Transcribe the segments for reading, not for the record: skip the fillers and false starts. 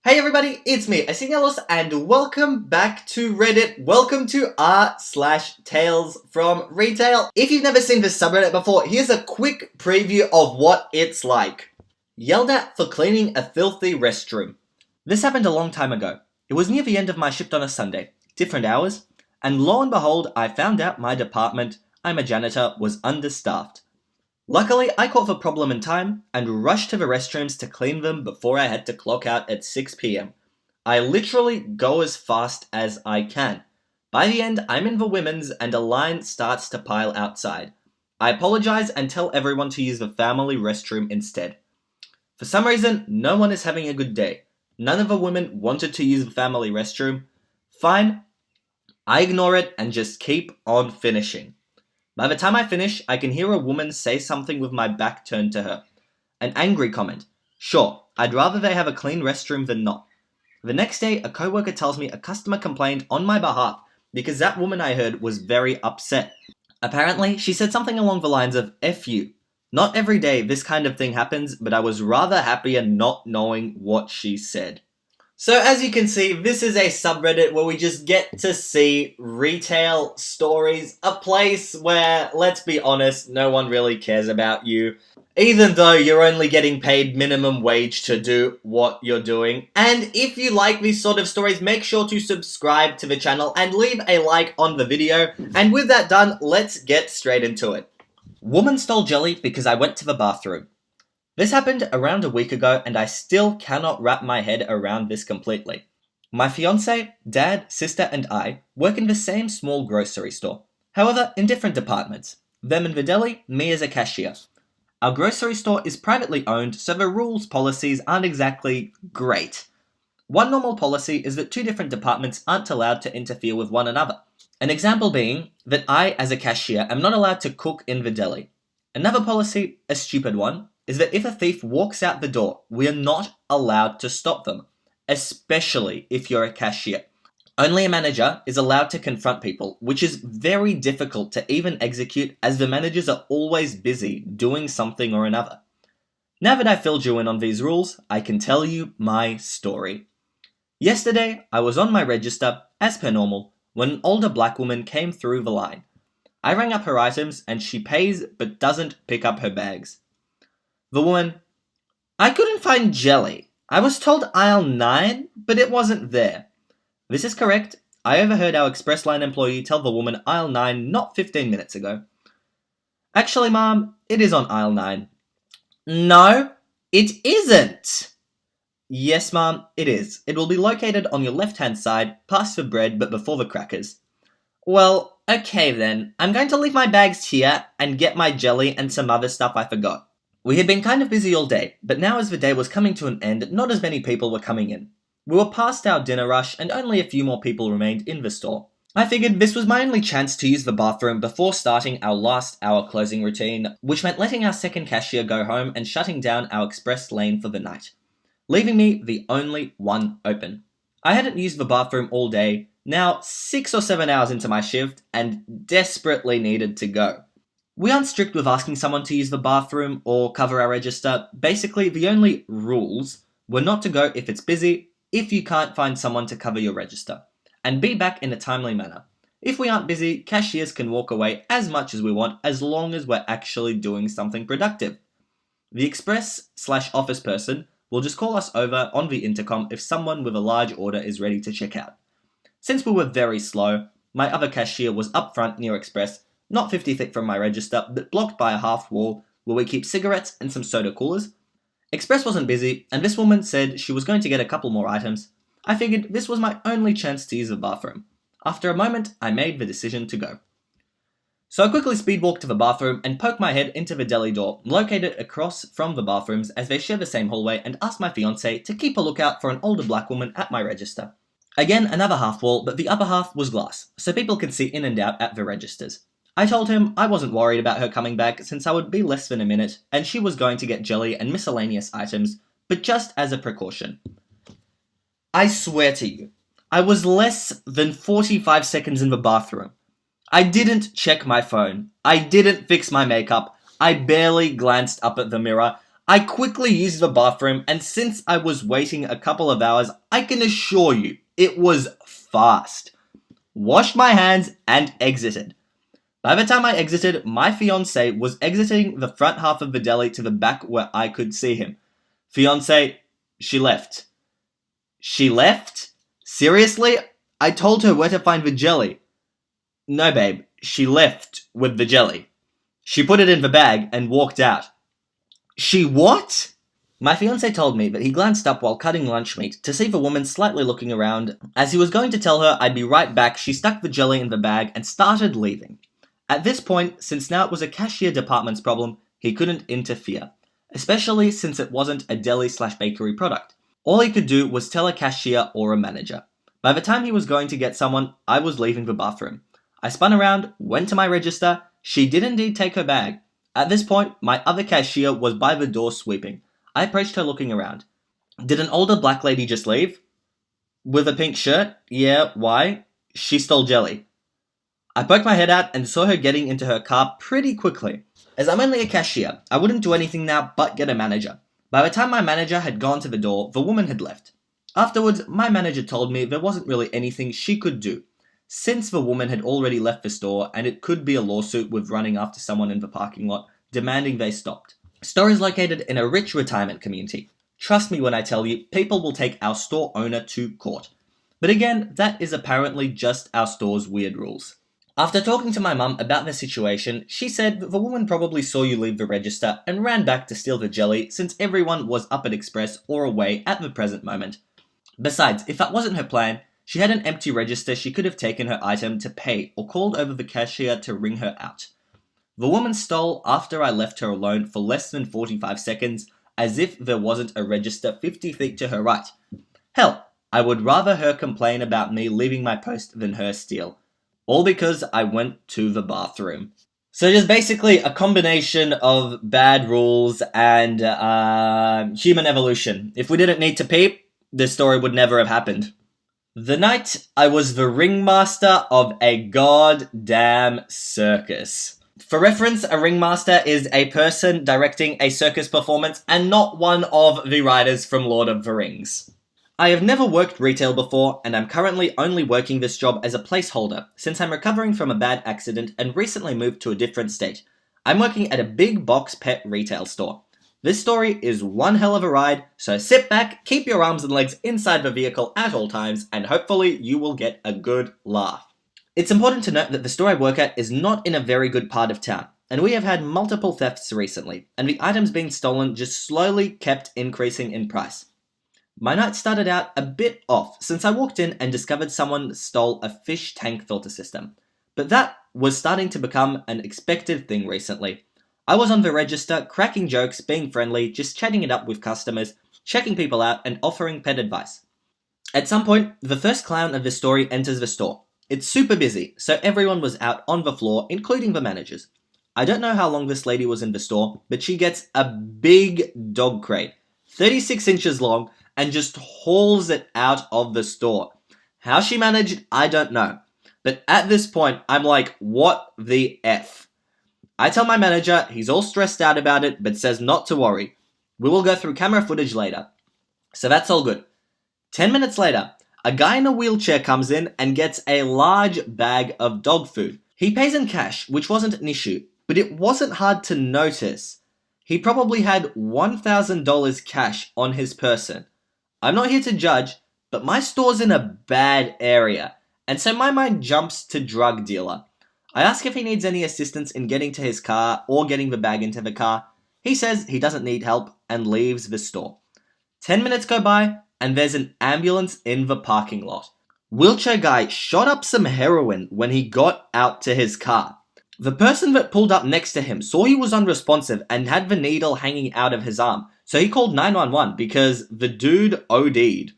Hey everybody, it's me, Asinellus, and welcome back to Reddit. Welcome to r/TalesFromRetail. If you've never seen this subreddit before, here's a quick preview of what it's like. Yelled at for cleaning a filthy restroom. This happened a long time ago. It was near the end of my shift on a Sunday, different hours, and lo and behold, I found out my department, I'm a janitor, was understaffed. Luckily, I caught the problem in time and rushed to the restrooms to clean them before I had to clock out at 6 p.m. I literally go as fast as I can. By the end, I'm in the women's and a line starts to pile outside. I apologize and tell everyone to use the family restroom instead. For some reason, no one is having a good day. None of the women wanted to use the family restroom. Fine, I ignore it and just keep on finishing. By the time I finish, I can hear a woman say something with my back turned to her. An angry comment. Sure, I'd rather they have a clean restroom than not. The next day, a coworker tells me a customer complained on my behalf because that woman I heard was very upset. Apparently, she said something along the lines of F you. Not every day this kind of thing happens, but I was rather happier not knowing what she said. So as you can see, this is a subreddit where we just get to see retail stories, a place where, let's be honest, no one really cares about you, even though you're only getting paid minimum wage to do what you're doing. And if you like these sort of stories, make sure to subscribe to the channel and leave a like on the video. And with that done, let's get straight into it. Woman stole jelly because I went to the bathroom. This happened around a week ago and I still cannot wrap my head around this completely. My fiance, dad, sister and I work in the same small grocery store. However, in different departments. Them in the deli, me as a cashier. Our grocery store is privately owned, so the rules policies aren't exactly great. One normal policy is that two different departments aren't allowed to interfere with one another. An example being that I, as a cashier, am not allowed to cook in the deli. Another policy, a stupid one, is that if a thief walks out the door, we are not allowed to stop them, especially if you're a cashier. Only a manager is allowed to confront people, which is very difficult to even execute as the managers are always busy doing something or another. Now that I've filled you in on these rules, I can tell you my story. Yesterday, I was on my register, as per normal, when an older black woman came through the line. I rang up her items and she pays but doesn't pick up her bags. The woman, I couldn't find jelly. I was told aisle 9, but it wasn't there. This is correct. I overheard our express line employee tell the woman aisle 9 not 15 minutes ago. Actually, ma'am, it is on aisle 9. No, it isn't. Yes, ma'am, it is. It will be located on your left-hand side, past the bread, but before the crackers. Well, okay then. I'm going to leave my bags here and get my jelly and some other stuff I forgot. We had been kind of busy all day, but now as the day was coming to an end, not as many people were coming in. We were past our dinner rush and only a few more people remained in the store. I figured this was my only chance to use the bathroom before starting our last hour closing routine, which meant letting our second cashier go home and shutting down our express lane for the night, leaving me the only one open. I hadn't used the bathroom all day, now 6 or 7 hours into my shift, and desperately needed to go. We aren't strict with asking someone to use the bathroom or cover our register. Basically, the only rules were not to go if it's busy, if you can't find someone to cover your register, and be back in a timely manner. If we aren't busy, cashiers can walk away as much as we want as long as we're actually doing something productive. The express/office person will just call us over on the intercom if someone with a large order is ready to check out. Since we were very slow, my other cashier was up front near express, not 50 feet from my register, but blocked by a half wall where we keep cigarettes and some soda coolers. Express wasn't busy, and this woman said she was going to get a couple more items. I figured this was my only chance to use the bathroom. After a moment, I made the decision to go. So I quickly speedwalked to the bathroom and poked my head into the deli door, located across from the bathrooms as they share the same hallway, and asked my fiancé to keep a lookout for an older black woman at my register. Again, another half wall, but the upper half was glass, so people could see in and out at the registers. I told him I wasn't worried about her coming back since I would be less than a minute and she was going to get jelly and miscellaneous items, but just as a precaution. I swear to you, I was less than 45 seconds in the bathroom. I didn't check my phone. I didn't fix my makeup. I barely glanced up at the mirror. I quickly used the bathroom, and since I was waiting a couple of hours, I can assure you, it was fast. Washed my hands and exited. By the time I exited, my fiancé was exiting the front half of the deli to the back where I could see him. Fiancé, she left. She left? Seriously? I told her where to find the jelly. No, babe, she left with the jelly. She put it in the bag and walked out. She what? My fiancé told me that he glanced up while cutting lunch meat to see the woman slightly looking around. As he was going to tell her I'd be right back, she stuck the jelly in the bag and started leaving. At this point, since now it was a cashier department's problem, he couldn't interfere, especially since it wasn't a deli/bakery product. All he could do was tell a cashier or a manager. By the time he was going to get someone, I was leaving the bathroom. I spun around, went to my register. She did indeed take her bag. At this point, my other cashier was by the door sweeping. I approached her looking around. Did an older black lady just leave? With a pink shirt? Yeah, why? She stole jelly. I poked my head out and saw her getting into her car pretty quickly. As I'm only a cashier, I wouldn't do anything now but get a manager. By the time my manager had gone to the door, the woman had left. Afterwards, my manager told me there wasn't really anything she could do, since the woman had already left the store and it could be a lawsuit with running after someone in the parking lot, demanding they stopped. Store is located in a rich retirement community. Trust me when I tell you, people will take our store owner to court. But again, that is apparently just our store's weird rules. After talking to my mum about the situation, she said that the woman probably saw you leave the register and ran back to steal the jelly since everyone was up at Express or away at the present moment. Besides, if that wasn't her plan, she had an empty register she could have taken her item to pay or called over the cashier to ring her out. The woman stole after I left her alone for less than 45 seconds, as if there wasn't a register 50 feet to her right. Hell, I would rather her complain about me leaving my post than her steal. All because I went to the bathroom. So just basically a combination of bad rules and human evolution. If we didn't need to peep, this story would never have happened. The night I was the ringmaster of a goddamn circus. For reference, a ringmaster is a person directing a circus performance and not one of the riders from Lord of the Rings. I have never worked retail before, and I'm currently only working this job as a placeholder, since I'm recovering from a bad accident and recently moved to a different state. I'm working at a big box pet retail store. This story is one hell of a ride, so sit back, keep your arms and legs inside the vehicle at all times, and hopefully you will get a good laugh. It's important to note that the store I work at is not in a very good part of town, and we have had multiple thefts recently, and the items being stolen just slowly kept increasing in price. My night started out a bit off since I walked in and discovered someone stole a fish tank filter system. But that was starting to become an expected thing recently. I was on the register, cracking jokes, being friendly, just chatting it up with customers, checking people out, and offering pet advice. At some point, the first clown of the story enters the store. It's super busy, so everyone was out on the floor, including the managers. I don't know how long this lady was in the store, but she gets a big dog crate, 36 inches long, and just hauls it out of the store. How she managed, I don't know. But at this point, I'm like, what the F? I tell my manager, he's all stressed out about it, but says not to worry. We will go through camera footage later. So that's all good. 10 minutes later, a guy in a wheelchair comes in and gets a large bag of dog food. He pays in cash, which wasn't an issue, but it wasn't hard to notice. He probably had $1,000 cash on his person. I'm not here to judge, but my store's in a bad area, and so my mind jumps to drug dealer. I ask if he needs any assistance in getting to his car or getting the bag into the car. He says he doesn't need help and leaves the store. 10 minutes go by, and there's an ambulance in the parking lot. Wheelchair guy shot up some heroin when he got out to his car. The person that pulled up next to him saw he was unresponsive and had the needle hanging out of his arm. So he called 911 because the dude OD'd.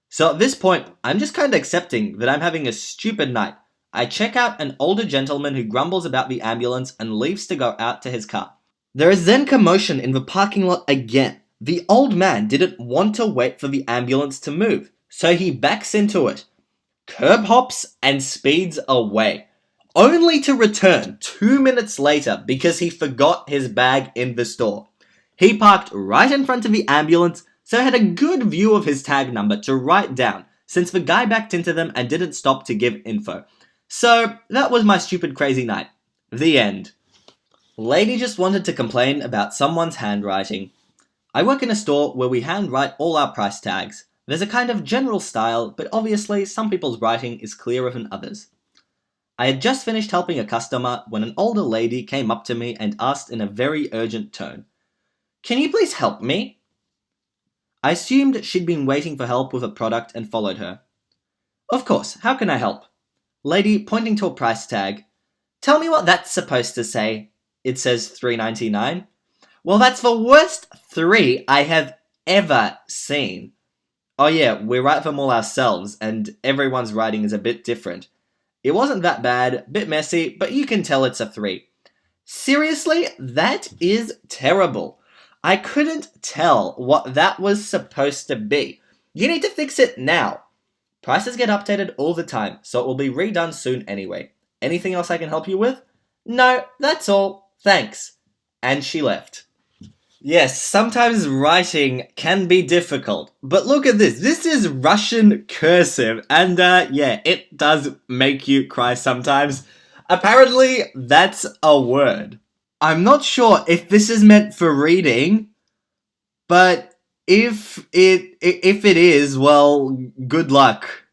So at this point, I'm just kind of accepting that I'm having a stupid night. I check out an older gentleman who grumbles about the ambulance and leaves to go out to his car. There is then commotion in the parking lot again. The old man didn't want to wait for the ambulance to move, so he backs into it, curb hops and speeds away, only to return 2 minutes later because he forgot his bag in the store. He parked right in front of the ambulance, so I had a good view of his tag number to write down, since the guy backed into them and didn't stop to give info. So, that was my stupid crazy night. The end. Lady just wanted to complain about someone's handwriting. I work in a store where we handwrite all our price tags. There's a kind of general style, but obviously some people's writing is clearer than others. I had just finished helping a customer when an older lady came up to me and asked in a very urgent tone, "Can you please help me?" I assumed she'd been waiting for help with a product and followed her. "Of course, how can I help?" Lady pointing to a price tag. "Tell me what that's supposed to say." "It says $3.99. "Well, that's the worst 3 I have ever seen." "Oh yeah, we write them all ourselves, and everyone's writing is a bit different. It wasn't that bad, bit messy, but you can tell it's a 3. Seriously, that is terrible. I couldn't tell what that was supposed to be. You need to fix it now. Prices get updated all the time, so it will be redone soon anyway. Anything else I can help you with?" "No, that's all. Thanks." And she left. Yes, sometimes writing can be difficult, but look at this. This is Russian cursive, and yeah, it does make you cry sometimes. Apparently, that's a word. I'm not sure if this is meant for reading, but if it is, well, good luck.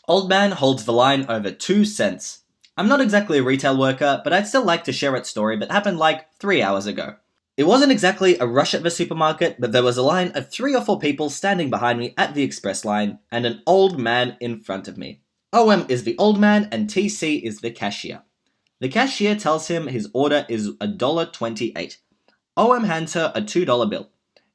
Old man holds the line over 2 cents. I'm not exactly a retail worker, but I'd still like to share a story that happened like 3 hours ago. It wasn't exactly a rush at the supermarket, but there was a line of 3 or 4 people standing behind me at the express line, and an old man in front of me. OM is the old man, and TC is the cashier. The cashier tells him his order is $1.28. OM hands her a $2 bill.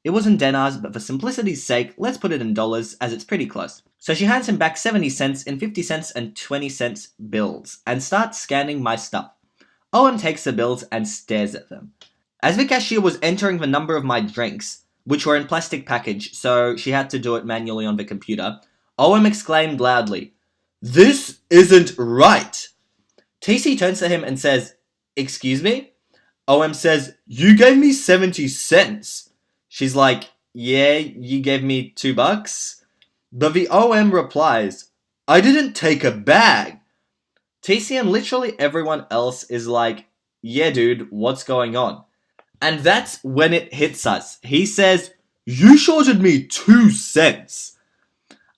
It was in dinars, but for simplicity's sake, let's put it in dollars, as it's pretty close. So she hands him back 70 cents in 50 cents and 20 cents bills, and starts scanning my stuff. OM takes the bills and stares at them. As the cashier was entering the number of my drinks, which were in plastic package, so she had to do it manually on the computer, OM exclaimed loudly, "This isn't right!" TC turns to him and says, "Excuse me?" OM says, "You gave me 70 cents. She's like, "Yeah, you gave me $2. But the OM replies, "I didn't take a bag." TC and literally everyone else is like, "Yeah, dude, what's going on?" And that's when it hits us. He says, "You shorted me 2 cents.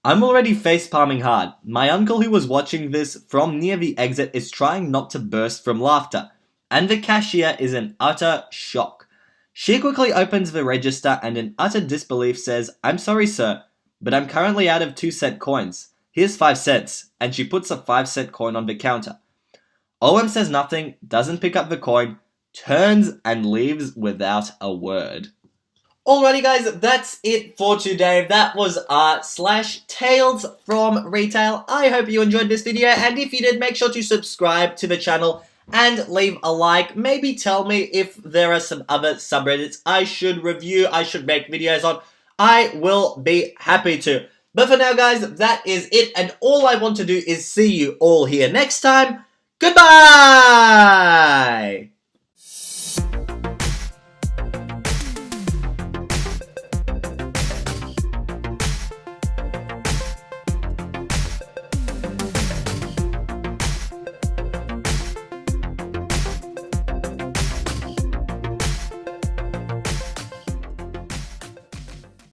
I'm already face-palming hard. My uncle who was watching this from near the exit is trying not to burst from laughter. And the cashier is in utter shock. She quickly opens the register and in utter disbelief says, "I'm sorry, sir, but I'm currently out of 2-cent coins. Here's 5 cents. And she puts a 5-cent coin on the counter. OM says nothing, doesn't pick up the coin, turns and leaves without a word. Alrighty guys, that's it for today. That was /Tales from Retail. I hope you enjoyed this video, and if you did, make sure to subscribe to the channel and leave a like. Maybe tell me if there are some other subreddits I should review, I should make videos on. I will be happy to. But for now guys, that is it, and all I want to do is see you all here next time. Goodbye!